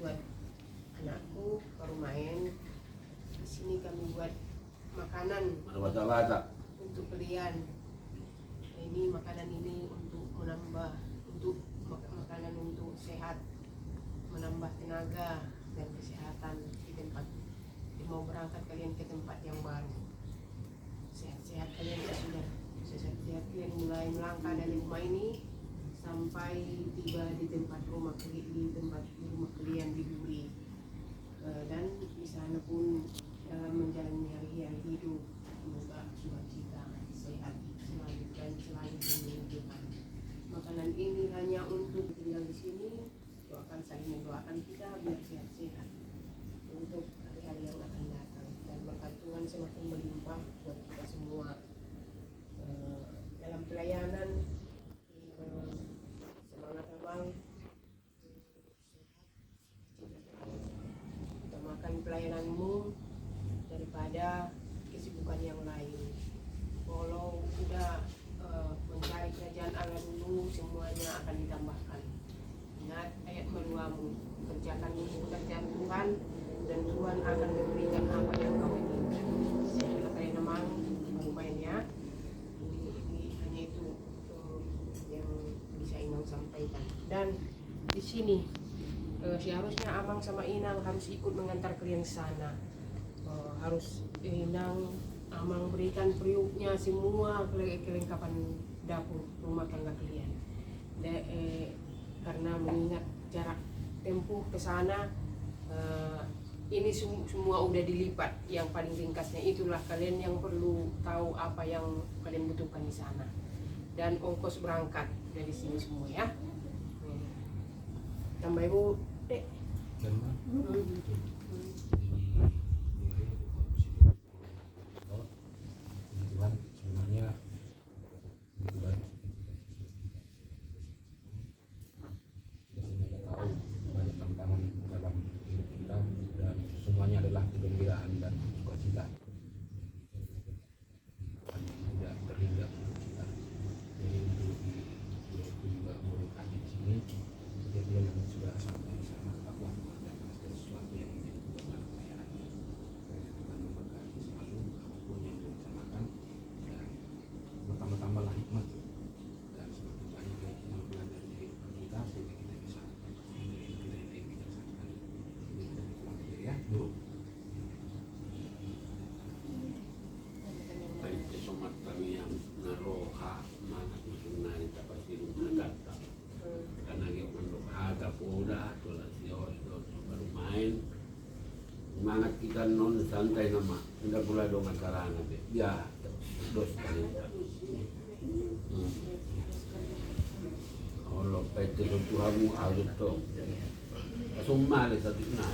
buat anakku baru main. Di sini kami buat makanan untuk kalian. Ini makanan ini untuk menambah, untuk makanan untuk sehat, menambah tenaga dan kesehatan di tempat. Mau berangkat kalian ke tempat yang baru, sehat-sehat kalian ya sudah, sehat-sehat kalian mulai melangkah dari rumah ini sampai tiba di tempat rumah kalian di Duri, dan di sana pun dalam menjalani hari-hari hidup semoga sukacita, sehat selalu dan selalu menunjukkan. Makanan ini hanya untuk tinggal di sini, doakan saling mendoakan kita biar sehat-sehat untuk hari-hari yang akan datang, dan berkat Tuhan semakin berlimpah buat kita semua dalam pelayanan. Semangat abang, utamakan pelayananmu daripada kesibukan yang lain. Kalau udah mencari kerajaan Allah dulu, semuanya akan ditambahkan. Ingat ayat meruamu, kerjakan pekerjaan Tuhan dan Tuhan akan memberikan apa yang kau inginkan. Saya kalian memang lumayan ya. Ini hanya itu yang bisa Inang sampaikan. Dan di sini seharusnya Amang sama Inang harus ikut mengantar kalian ke sana. Harus Inang Amang berikan periuknya semua kelengkapan dapur rumah tangga kalian. Karena mengingat jarak tempuh ke sana, ini semua udah dilipat. Yang paling ringkasnya itulah kalian yang perlu tahu apa yang kalian butuhkan di sana, dan ongkos berangkat dari sini semua ya. Tambah ibu dek. Sebenarnya banyak tantangan dalam hidup kita, dan semuanya adalah kegembiraan dan sukacita. Tidak terhingga sukacita. Jadi untuk juga memberkati di sini, kejadian yang sudah sampai di sana, aku dan sesuatu yang menjadi beban pelayanan. Tuhan memberkati selalu apapun yang direncanakan, dan bertambah-tambahlah hikmat dan semakin banyak keyakinan belajar dari kehidupan kita sehingga kita bisa ya, dulu. Baik kesomat kami yang naroha mana kusunai dapat sirum agata. Karena dia mandok ada poda tola sios baru main. Semangat kita non santai nama. Enggak pula dong acaranya be. Ya, dos kali. Allah pete Tuhanmu harus dong. Sumali satu na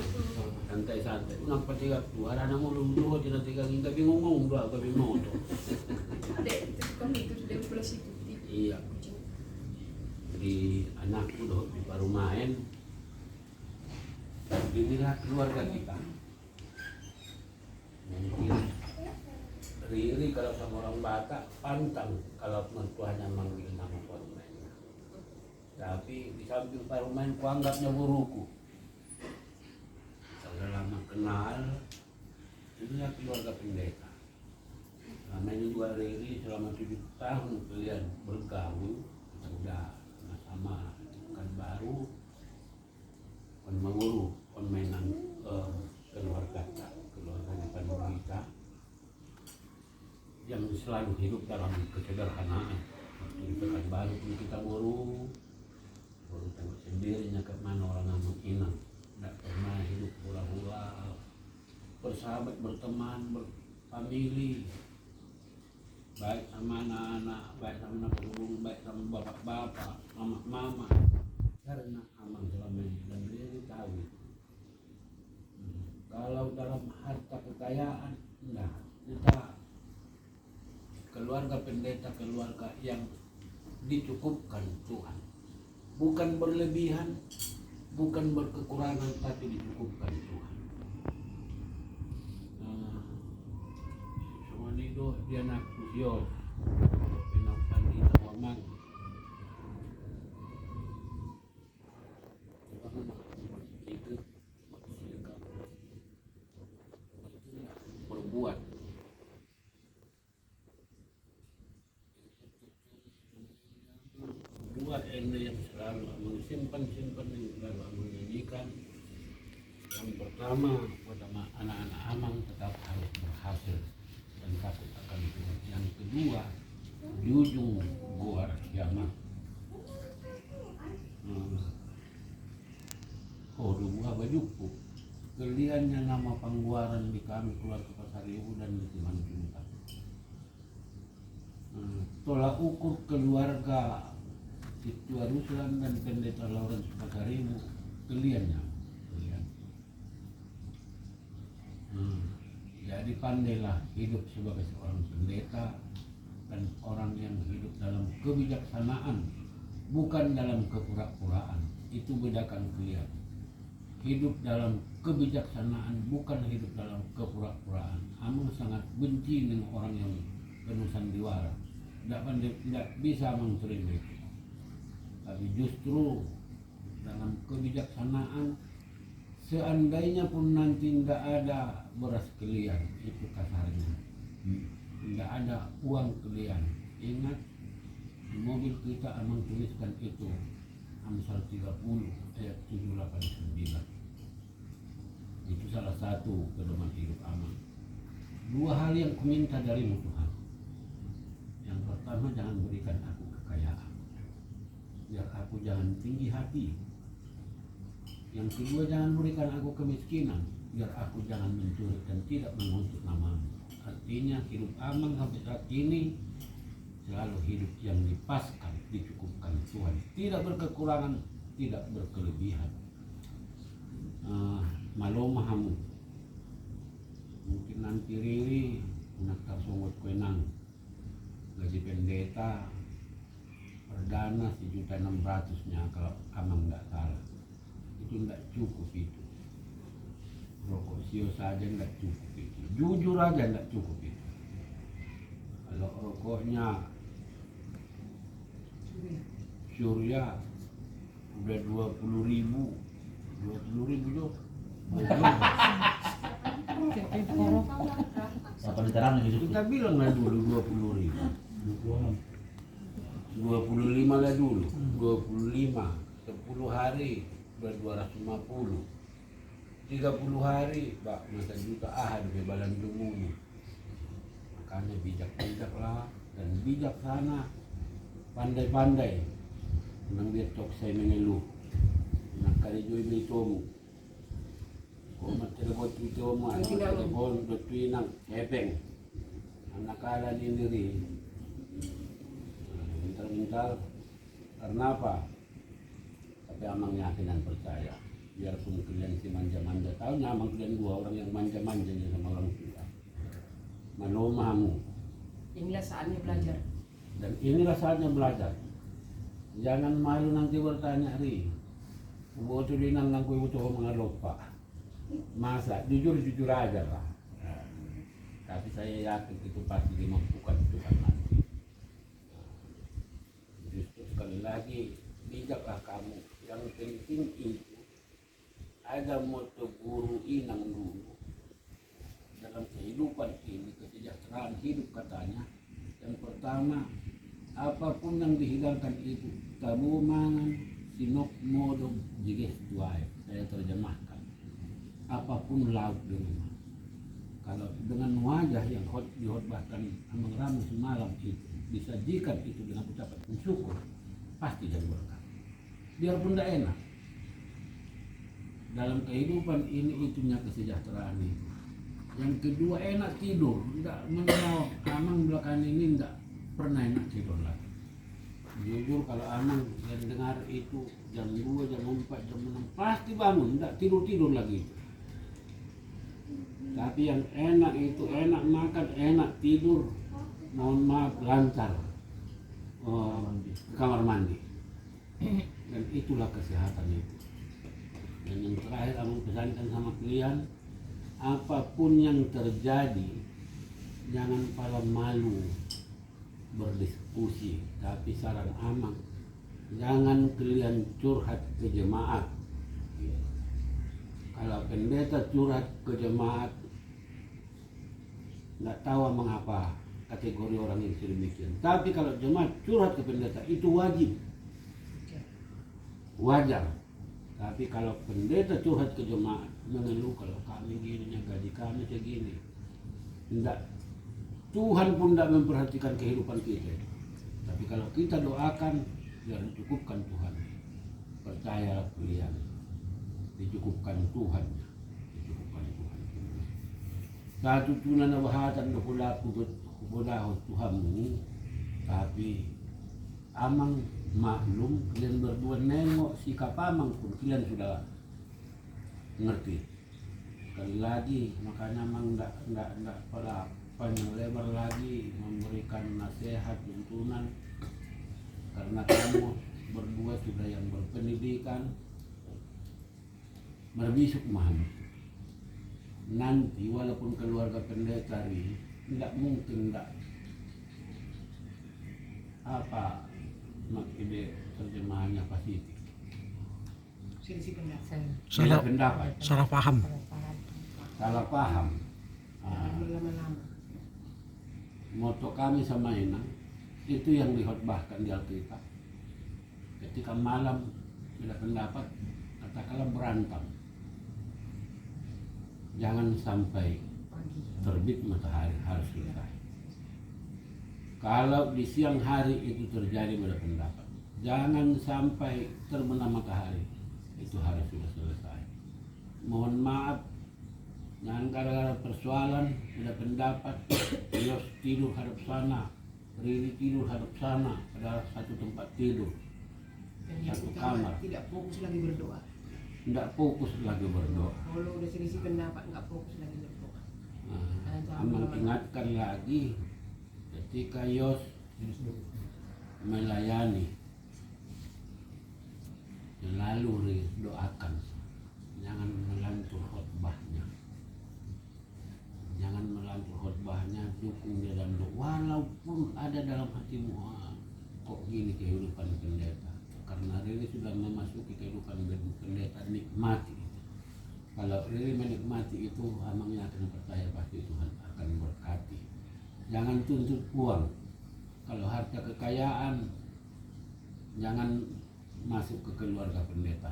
santai-santai. Unang patiga tuara na mo lundo tidak tiga hingga bingung dua ke bingung tuh. Dek, itu kami itu sudah prostitusi. Iya. Jadi anakku doh di baru main. Inilah keluarga kita. Mungkin Riri kalau sama orang Batak pantang kalau mertuanya manggil nama tuan mainnya. Tapi di samping baru main kuanggapnya buruku. Sudah lama kenal, inilah keluarga pendeta. Selama ini juga Riri selama 7 tahun kalian bergaul, sudah sama kan baru, kan menguru, kan mainan keluarga kita yang selalu hidup dalam kesederhanaan. Di pekan baru pun kita baru tahu sendirinya kemana orang nama Inang. Tidak pernah hidup hura-hura, bersahabat, berteman, berfamili, baik sama anak-anak, baik sama anak peluru, baik sama bapak-bapak, mama-mama. Karena Amang selama ini dan dia tahu. Kalau dalam harta kekayaan, enggak. Kita keluarga pendeta, keluarga yang dicukupkan Tuhan. Bukan berlebihan, bukan berkekurangan, tapi dicukupkan Tuhan. Semua itu dia nak usios, penampan di tawaman. Itu benda yang selalu Amang simpan yang selalu Amang nyanyikan. Yang pertama, pertama anak-anak Amang tetap harus berhasil dan takut akan Tuhan. Yang kedua, jujur buat kiamat. Oh, buah bajuku. Kaliannya nama pangguaran di kami keluar ke Pasar Ibu dan di Manjunta. Tolak ukur keluarga Ketua Ruslan dan Pendeta Lawrence Pasar Ibu, kaliannya. Jadi pandailah hidup sebagai seorang pendeta dan orang yang hidup dalam kebijaksanaan, bukan dalam kepura-puraan. Itu bedakan kalian. Hidup dalam kebijaksanaan, bukan hidup dalam kepura-puraan. Amang sangat benci dengan orang yang penuh sandiwara. Tidak bisa Amang terima itu. Tapi justru dalam kebijaksanaan, seandainya pun nanti nggak ada beras kalian, itu kasarnya, nggak ada uang kalian. Ingat, di mobil kita Amang tuliskan itu Amsal 30 ayat 789. Itu salah satu pedoman hidup Amang. Dua hal yang kuminta darimu Tuhan. Yang pertama, jangan berikan aku kekayaan, biar aku jangan tinggi hati. Yang kedua, jangan berikan aku kemiskinan, biar aku jangan mencuri dan tidak mengutuk namamu. Artinya hidup Amang sampai saat ini selalu hidup yang dipaskan, dicukupkan Tuhan, tidak berkekurangan, tidak berkelebihan. Malomahamu mungkin nanti Riri nak kasongot kuenang gaji pendeta perdana 1.600.000 kalau Amang nggak salah. Itu nggak cukup itu. Rokok sio saja nggak cukup itu. Jujur aja nggak cukup itu. Kalau rokoknya Surya udah 20.000 Jok. Apa diterang gitu? Kita bilang lah dulu 20.000. 25 lah dulu. 25 10 hari udah 250. 30 hari Pak masa juta ahad ke balan dumumu. Makanya bijak-bijak lah dan bijaksana, pandai-pandai nang dia tok saya mengeluh nak kali joy bitomu ko telepon itu mo ano telepon dotui nang hepeng anak kala ni diri minta karena apa? Tapi Amang yakin dan percaya biarpun kalian si manja-manja tahu Amang kalian dua orang yang manja-manjanya sama orang tua manomamu. Inilah saatnya belajar. Dan inilah saatnya belajar. Jangan malu nanti bertanya Ri. Buat dinang nang kue butuh mengalog Pak. Masa jujur aja lah. Tapi saya yakin itu pasti dimampukan Tuhan nanti. Justru sekali lagi bijaklah kamu. Yang penting itu ada moto guru inang dulu dalam kehidupan ini, kesejahteraan hidup katanya. Yang pertama, apapun yang dihilangkan itu tabu mangan sinok modom jiges tuai. Saya terjemahkan apapun laut di rumah. Kalau dengan wajah yang dihotbahkan Amang Rama semalam itu disajikan itu dengan ucapan syukur, pasti jadi berkah. Biarpun tidak enak dalam kehidupan ini, itunya kesejahteraan itu. Yang kedua, enak tidur. Tidak mengenal Amang belakangan ini tidak pernah enak tidur lagi. Jujur kalau Amang yang dengar itu jam 2, jam 4, jam 6 pasti bangun, tidak tidur lagi. Tapi yang enak itu enak makan, enak tidur, mohon maaf lancar kamar mandi. Dan itulah kesehatan itu. Dan yang terakhir Amang pesankan sama kalian, apapun yang terjadi jangan pada malu berdiskusi, tapi saran Amang jangan kalian curhat ke jemaat. Kalau pendeta curhat ke jemaat, nggak tahu mengapa kategori orang yang sedemikian. Tapi kalau jemaat curhat ke pendeta itu wajib. wajar. Tapi kalau pendeta curhat ke jemaat mengeluh, kalau kami gini, gaji kami segini, enggak, Tuhan pun tidak memperhatikan kehidupan kita. Tapi kalau kita doakan, biar dicukupkan Tuhan. Percayalah kalian, dicukupkan Tuhan. Dicukupkan Tuhan. Satu tunan na bahatan na pula Tuhanmu, tapi amang maklum kalian berdua nengok sikap amang pun kalian sudah ngerti. Sekali lagi makanya amang enggak pada panjang lebar lagi memberikan nasihat tuntunan, karena kamu berdua sudah yang berpendidikan, berbisuk memahami. Nanti walaupun keluarga pendeta ini tidak mungkin tidak apa maksudnya terjemahannya pasti Selisih pendapat, salah paham. salah paham. lama-lama. Moto kami sama Enang itu yang dikhotbahkan di Alkitab. Ketika malam beda pendapat, katakanlah berantem, jangan sampai terbit matahari, harus selesai. Kalau di siang hari itu terjadi beda pendapat, jangan sampai terbenam matahari, itu harus sudah selesai. Mohon maaf, jangan gara-gara persoalan beda pendapat, Yos tidur hadap sana, Riri tidur hadap sana, pada satu tempat tidur, Dan yang satu utama kamar, tidak fokus lagi berdoa. tidak fokus lagi berdoa. Kalau udah selisih pendapat nggak fokus lagi berdoa. Amang ingatkan lagi, ketika Yos melayani, lalu doakan, jangan melantur khotbahnya, jangan melantur khotbahnya, dukung dia dan doa. Walaupun ada dalam hatimu, kok gini kehidupan pendeta, karena Riri sudah memasuki kehidupan pendeta, nikmati. Kalau Riri menikmati itu, amangnya akan percaya pasti Tuhan akan berkati. Jangan tuntut uang. Kalau harta kekayaan, jangan masuk ke keluarga pendeta.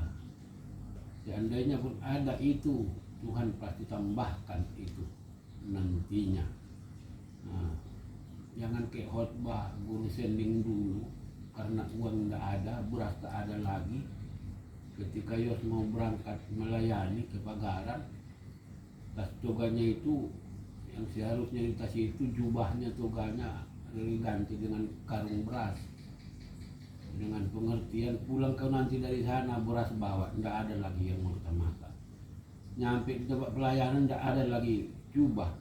Seandainya pun ada itu, Tuhan pasti tambahkan itu nantinya. Nah, jangan kayak khotbah guru sending dulu karena uang tidak ada, beras tak ada lagi. Ketika Yos mau berangkat melayani ke Pagaran, tas toganya itu yang seharusnya di tas itu, jubahnya, toganya diganti dengan karung beras, dengan pengertian pulang kau nanti dari sana beras bawa, tidak ada lagi yang mau kita makan. Nyampe di tempat pelayanan tidak ada lagi jubah,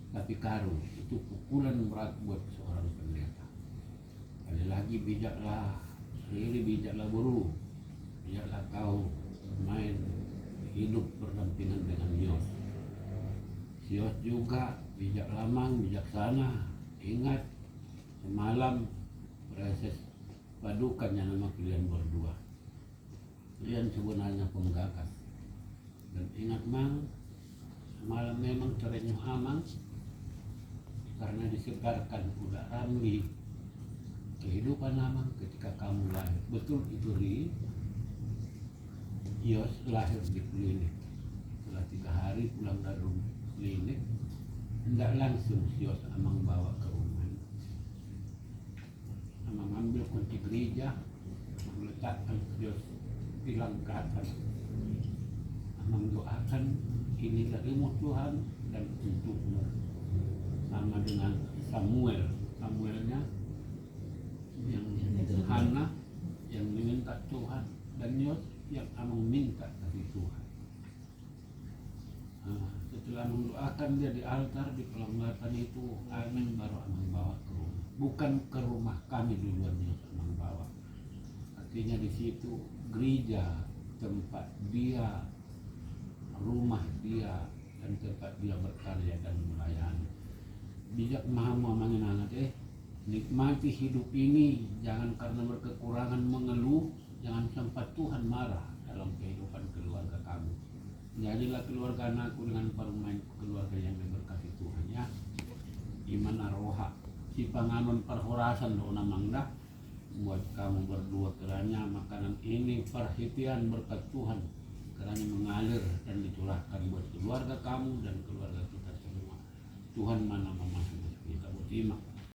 tapi karung. Itu pukulan berat buat seorang pendeta. Ada lagi bijaklah, Riri bijaklah guru, bijaklah kau main hidup berdampingan dengan Yos. Yos juga bijak lamang, bijaksana. Ingat semalam proses padukannya nama kalian berdua. Kalian sebenarnya penggagas. Dan ingat mang, semalam memang terenyuh amang karena disegarkan udah ramli kehidupan amang ketika kamu lahir. Betul itu Ri. Yos lahir di klinik. Setelah 3 hari pulang dari klinik, tidak langsung Yos amang bawa ke rumah. Amang ambil kunci gereja, meletakkan Yos bilang ke atas. Amang doakan, ini darimu Tuhan dan untukmu. Sama dengan Samuelnya yang Hana yang diminta Tuhan, dan Yos yang amang minta dari Tuhan. Setelah mendoakan dia di altar, di pelambatan itu, amin, baru amang bawa ke rumah. Bukan ke rumah kami duluan yang amang bawa. Artinya di situ gereja, tempat dia, rumah dia, dan tempat dia berkarya dan melayani. Bijak mahamu amangin anak nikmati hidup ini, jangan karena berkekurangan mengeluh, jangan sampai Tuhan marah dalam kehidupan keluarga kamu. Jadilah keluarga anakku dengan permain keluarga yang diberkati Tuhan ya. Iman arwah si panganon perhorasan lo namang dah buat kamu berdua, kiranya makanan ini perhatian berkat Tuhan, kiranya mengalir dan dicurahkan buat keluarga kamu dan keluarga kita semua. Tuhan mana mama kita terima.